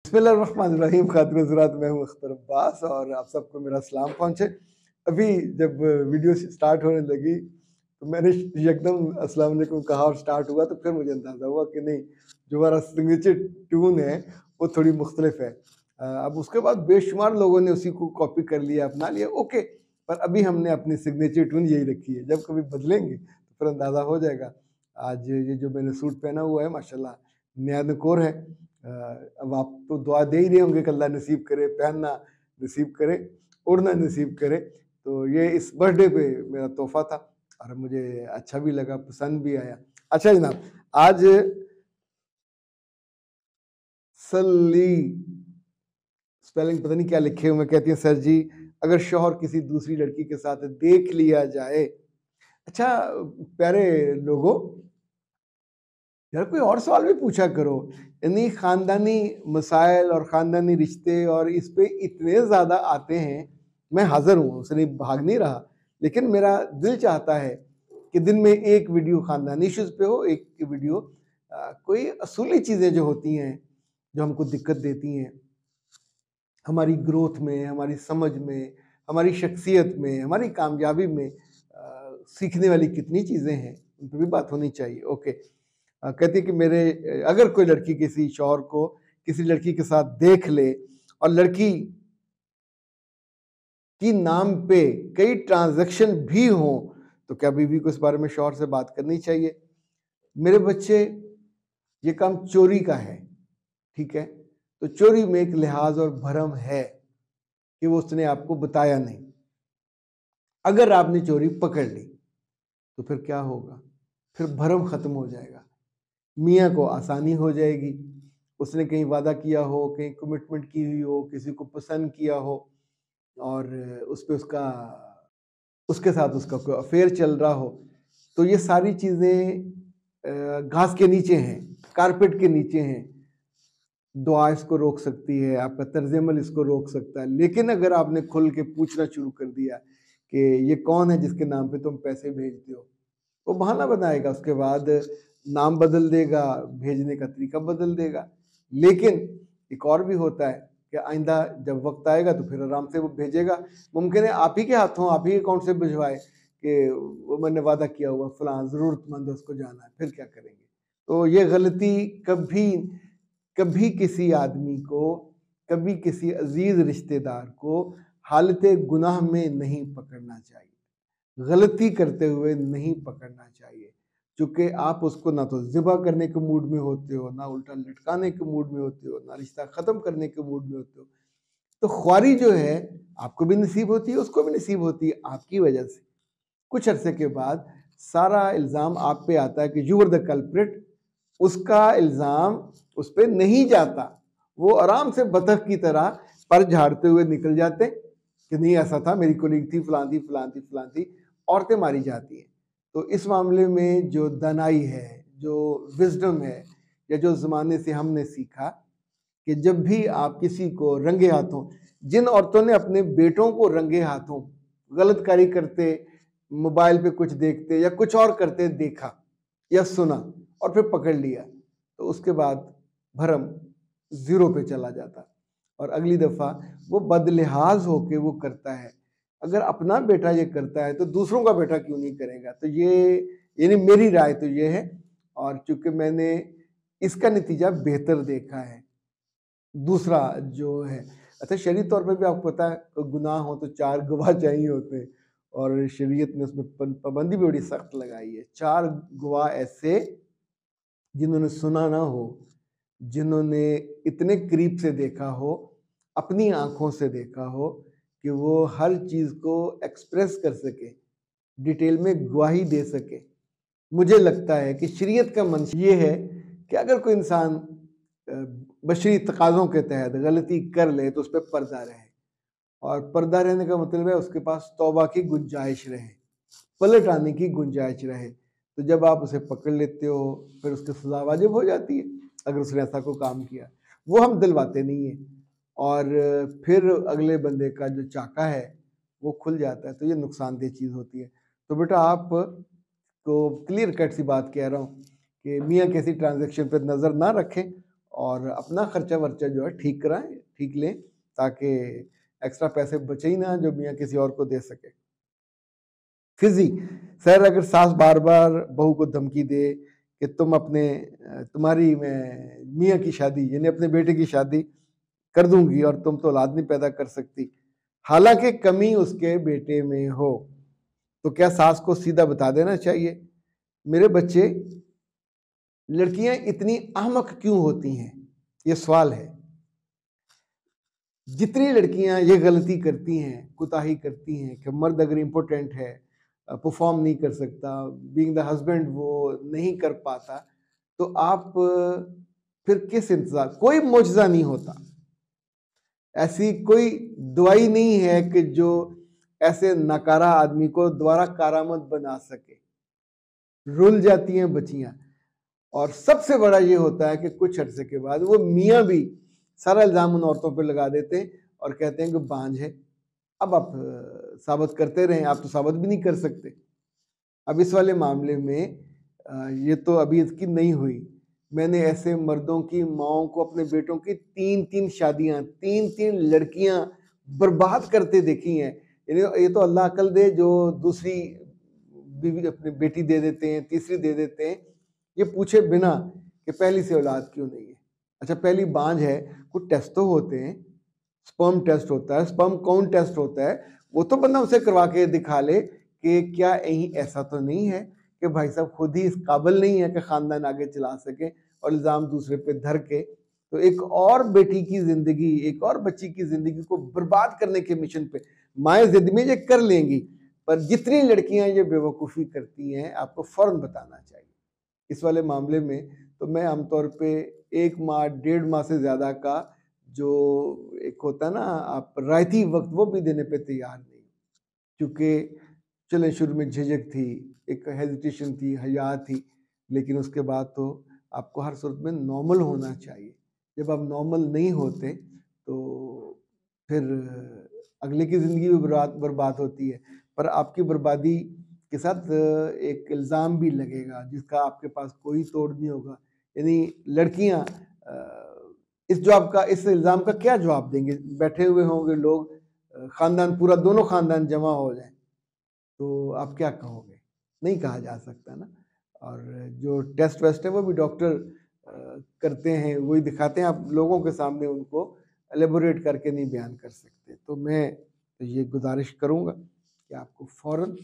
बिस्मिल्लाहिर्रहमानिर्रहीम। खातिन हज़रात, मैं हूँ अख्तर अब्बास और आप सबको मेरा सलाम पहुँचे। अभी जब वीडियो स्टार्ट होने लगी तो मैंने एकदम अस्सलाम वालेकुम कहा और स्टार्ट हुआ, तो फिर मुझे अंदाज़ा हुआ कि नहीं, जो हमारा सिग्नेचर ट्यून है वो थोड़ी मुख्तलिफ है। अब उसके बाद बेशुमार लोगों ने उसी को कॉपी कर लिया, अपना लिया, ओके। पर अभी हमने अपनी सिग्नेचर ट्यून यही रखी है। जब कभी बदलेंगे तो फिर अंदाज़ा हो जाएगा। आज ये जो मैंने सूट पहना हुआ है माशाल्लाह नया नकोर है। अब आप तो दुआ दे ही रहे होंगे कि अल्लाह नसीब करे, पहनना नसीब करे, उड़ना नसीब करे। तो ये इस बर्थडे पे मेरा तोहफा था और मुझे अच्छा भी लगा, पसंद भी आया। अच्छा जनाब, आज सली स्पेलिंग पता नहीं क्या लिखे हुए, कहती है सर जी अगर शौहर किसी दूसरी लड़की के साथ देख लिया जाए। अच्छा प्यारे लोगों, यार कोई और सवाल भी पूछा करो। यानी खानदानी मसाइल और खानदानी रिश्ते और इस पे इतने ज़्यादा आते हैं, मैं हाजिर हूँ, उससे नहीं भाग नहीं रहा, लेकिन मेरा दिल चाहता है कि दिन में एक वीडियो खानदानी इश्यूज़ पे हो, एक वीडियो कोई असूली चीज़ें जो होती हैं, जो हमको दिक्कत देती हैं हमारी ग्रोथ में, हमारी समझ में, हमारी शख्सियत में, हमारी कामयाबी में। सीखने वाली कितनी चीज़ें हैं, उन पर भी बात होनी चाहिए। ओके। कहती है कि मेरे अगर कोई लड़की किसी शौहर को किसी लड़की के साथ देख ले और लड़की की नाम पे कई ट्रांजैक्शन भी हों, तो क्या बीवी को इस बारे में शौहर से बात करनी चाहिए? मेरे बच्चे, ये काम चोरी का है, ठीक है? तो चोरी में एक लिहाज और भरम है कि वो उसने आपको बताया नहीं। अगर आपने चोरी पकड़ ली तो फिर क्या होगा? फिर भरम खत्म हो जाएगा, मियाँ को आसानी हो जाएगी। उसने कहीं वादा किया हो, कहीं कमिटमेंट की हुई हो, किसी को पसंद किया हो और उस पे उसके साथ उसका कोई अफेयर चल रहा हो, तो ये सारी चीज़ें घास के नीचे हैं, कारपेट के नीचे हैं। दुआ इसको रोक सकती है, आपका तर्ज-ए-अमल इसको रोक सकता है। लेकिन अगर आपने खुल के पूछना शुरू कर दिया कि ये कौन है जिसके नाम पे तुम पैसे भेजते हो, वो बहाना बनाएगा, उसके बाद नाम बदल देगा, भेजने का तरीका बदल देगा। लेकिन एक और भी होता है कि आइंदा जब वक्त आएगा तो फिर आराम से वो भेजेगा। मुमकिन है आप ही के हाथों, आप ही के अकाउंट से भिजवाए कि वो मैंने वादा किया हुआ फलां ज़रूरतमंद है, उसको जाना है, फिर क्या करेंगे? तो ये गलती कभी कभी किसी आदमी को, कभी किसी अजीज रिश्तेदार को हालत गुनाह में नहीं पकड़ना चाहिए, गलती करते हुए नहीं पकड़ना चाहिए, क्योंकि आप उसको ना तो ज़िबा करने के मूड में होते हो, ना उल्टा लटकाने के मूड में होते हो, ना रिश्ता ख़त्म करने के मूड में होते हो। तो ख्वारी जो है आपको भी नसीब होती है, उसको भी नसीब होती है आपकी वजह से। कुछ अरसे के बाद सारा इल्ज़ाम आप पे आता है कि यू आर द कल्प्रिट। उसका इल्ज़ाम उस पे नहीं जाता, वो आराम से बतख की तरह पर झाड़ते हुए निकल जाते कि नहीं ऐसा था, मेरी कोलीग थी, फलां थी, फलां थी, फलां थी। औरतें मारी जाती हैं। तो इस मामले में जो दानाई है, जो विज़डम है, या जो ज़माने से हमने सीखा कि जब भी आप किसी को रंगे हाथों, जिन औरतों ने अपने बेटों को रंगे हाथों गलत कारी करते, मोबाइल पे कुछ देखते या कुछ और करते देखा या सुना और फिर पकड़ लिया, तो उसके बाद भरम ज़ीरो पे चला जाता और अगली दफ़ा वो बदलिहाज होके वो करता है। अगर अपना बेटा ये करता है तो दूसरों का बेटा क्यों नहीं करेगा? तो ये यानी मेरी राय तो ये है, और चूंकि मैंने इसका नतीजा बेहतर देखा है। दूसरा जो है, अच्छा शरीय तौर पे भी आपको पता है गुनाह हो तो 4 गवाह चाहिए होते हैं और शरीयत ने उसमें पाबंदी भी बड़ी सख्त लगाई है। 4 गवाह ऐसे जिन्होंने सुना ना हो, जिन्होंने इतने करीब से देखा हो, अपनी आंखों से देखा हो कि वो हर चीज़ को एक्सप्रेस कर सके, डिटेल में गवाही दे सके। मुझे लगता है कि शरीयत का मंशा ये है कि अगर कोई इंसान बशरी तकाज़ों के तहत गलती कर ले तो उस पर पर्दा रहे, और पर्दा रहने का मतलब है उसके पास तौबा की गुंजाइश रहे, पलट आने की गुंजाइश रहे। तो जब आप उसे पकड़ लेते हो फिर उसकी सज़ा वाजिब हो जाती है अगर उसने ऐसा कोई काम किया। वो हम दिलवाते नहीं हैं और फिर अगले बंदे का जो चाका है वो खुल जाता है, तो ये नुकसानदेह चीज़ होती है। तो बेटा आप तो क्लियर कट सी बात कह रहा हूँ कि मियाँ किसी ट्रांजैक्शन पर नज़र ना रखें और अपना खर्चा वर्चा जो है ठीक कराएं, ठीक लें, ताकि एक्स्ट्रा पैसे बचे ही ना जो मियाँ किसी और को दे सके। फिजी सर, अगर सास बार बार बहू को धमकी दे कि तुम अपने तुम्हारी मैं मियाँ की शादी यानी अपने बेटे की शादी कर दूंगी और तुम तो औलाद नहीं पैदा कर सकती, हालांकि कमी उसके बेटे में हो, तो क्या सास को सीधा बता देना चाहिए? मेरे बच्चे, लड़कियां इतनी अहमक क्यों होती हैं, ये सवाल है। जितनी लड़कियां ये गलती करती हैं, कुताही करती हैं कि मर्द अगर इम्पोर्टेंट है, परफॉर्म नहीं कर सकता, बीइंग द हस्बैंड वो नहीं कर पाता, तो आप फिर किस इंतजार, कोई मौजज़ा नहीं होता, ऐसी कोई दवाई नहीं है कि जो ऐसे नकारा आदमी को दोबारा कारामद बना सके। रुल जाती हैं बच्चियां, और सबसे बड़ा ये होता है कि कुछ अरसे के बाद वो मियाँ भी सारा इल्ज़ाम उन औरतों पर लगा देते हैं और कहते हैं कि बांझ है। अब आप साबित करते रहें, आप तो साबित भी नहीं कर सकते। अब इस वाले मामले में ये तो अभी इसकी नहीं हुई, मैंने ऐसे मर्दों की माओं को अपने बेटों की 3-3 शादियां, 3-3 लड़कियां बर्बाद करते देखी हैं। ये तो अल्लाह अकल दे जो दूसरी बीवी अपनी बेटी दे देते हैं, तीसरी दे देते हैं, ये पूछे बिना कि पहली से औलाद क्यों नहीं है। अच्छा, पहली बांझ है, कुछ टेस्ट तो होते हैं, स्पर्म टेस्ट होता है, स्पर्म काउंट टेस्ट होता है, वो तो बंदा उसे करवा के दिखा ले कि क्या यही ऐसा तो नहीं है कि भाई साहब खुद ही इस काबिल नहीं है कि खानदान आगे चला सके और इल्ज़ाम दूसरे पे धर के तो एक और बेटी की जिंदगी, एक और बच्ची की जिंदगी को बर्बाद करने के मिशन पे माएँ जिद में ये कर लेंगी। पर जितनी लड़कियां ये बेवकूफ़ी करती हैं, आपको फौरन बताना चाहिए। इस वाले मामले में तो मैं आमतौर पे 1 माह, 1.5 माह से ज़्यादा का जो एक होता है ना आप रायती वक्त, वो भी देने पे तैयार नहीं, क्योंकि चले शुरू में झिझक थी, एक हेजिटेशन थी, हया थी, लेकिन उसके बाद तो आपको हर सूरत में नॉर्मल होना चाहिए। जब आप नॉर्मल नहीं होते तो फिर अगले की ज़िंदगी भी बर्बाद होती है, पर आपकी बर्बादी के साथ एक इल्ज़ाम भी लगेगा जिसका आपके पास कोई तोड़ नहीं होगा। यानी लड़कियां इस इल्ज़ाम का क्या जवाब देंगे? बैठे हुए होंगे लोग, ख़ानदान पूरा, दोनों ख़ानदान जमा हो जाए तो आप क्या कहोगे? नहीं कहा जा सकता ना। और जो टेस्ट वेस्ट है वो भी डॉक्टर करते हैं, वही दिखाते हैं, आप लोगों के सामने उनको एलेबोरेट करके नहीं बयान कर सकते। तो मैं ये गुजारिश करूँगा कि आपको फ़ौरन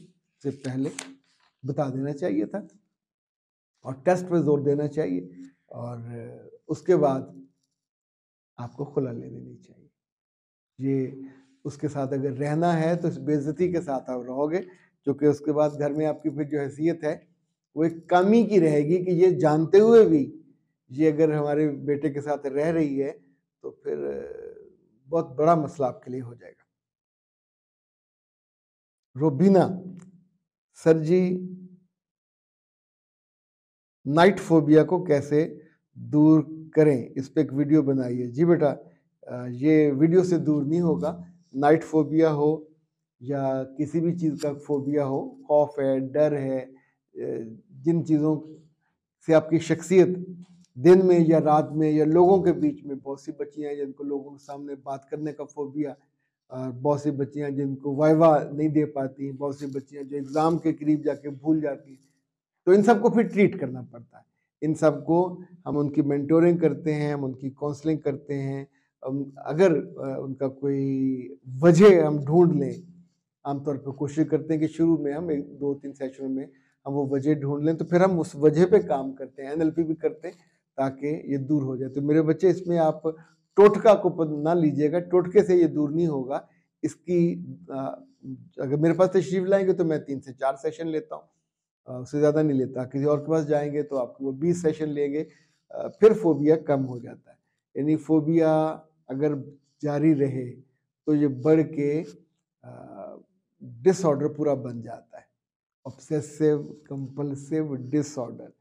से पहले बता देना चाहिए था और टेस्ट पे जोर देना चाहिए, और उसके बाद आपको खुला ले लेनी चाहिए। ये उसके साथ अगर रहना है तो इस बेइज्जती के साथ आप रहोगे, क्योंकि उसके बाद घर में आपकी फिर जो हैसियत है वो एक कमी की रहेगी कि ये जानते हुए भी ये अगर हमारे बेटे के साथ रह रही है तो फिर बहुत बड़ा मसला आपके लिए हो जाएगा। रोबीना सर जी, नाइट फोबिया को कैसे दूर करें, इस पे एक वीडियो बनाइए। जी बेटा, ये वीडियो से दूर नहीं होगा। नाइट फोबिया हो या किसी भी चीज़ का फोबिया हो, खौफ है, डर है, जिन चीज़ों से आपकी शख्सियत दिन में या रात में या लोगों के बीच में, बहुत सी बच्चियां हैं जिनको लोगों के सामने बात करने का फोबिया, बहुत सी बच्चियां जिनको वाइवा नहीं दे पाती, बहुत सी बच्चियां जो एग्ज़ाम के करीब जाके भूल जाती हैं, तो इन सबको फिर ट्रीट करना पड़ता है। इन सबको हम उनकी मेंटोरिंग करते हैं, हम उनकी काउंसलिंग करते हैं। अगर उनका कोई वजह हम ढूंढ लें, आमतौर पर कोशिश करते हैं कि शुरू में हम 1-2-3 सेशन में हम वो वजह ढूंढ लें, तो फिर हम उस वजह पे काम करते हैं, एनएलपी भी करते हैं ताकि ये दूर हो जाए। तो मेरे बच्चे, इसमें आप टोटका को ना लीजिएगा, टोटके से ये दूर नहीं होगा। इसकी अगर मेरे पास तशरीफ लाएंगे तो मैं 3 से 4 सेशन लेता हूँ, उससे ज़्यादा नहीं लेता। किसी और के पास जाएंगे तो आपको वो 20 सेशन लेंगे, फिर फोबिया कम हो जाता है। यानी फोबिया अगर जारी रहे तो ये बढ़ के डिसऑर्डर पूरा बन जाता है, ऑब्सेसिव कंपल्सिव डिसऑर्डर,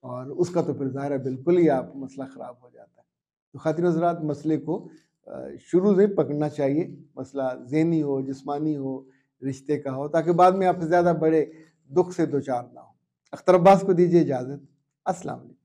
और उसका तो फिर ज़ाहिर है बिल्कुल ही आप मसला ख़राब हो जाता है। तो खातिन हज़रात, मसले को शुरू से पकड़ना चाहिए, मसला ज़हनी हो, जिस्मानी हो, रिश्ते का हो, ताकि बाद में आप ज़्यादा बड़े दुख से दो चार ना हो। अख्तर अब्बास को दीजिए इजाज़त। अस्सलाम वालेकुम।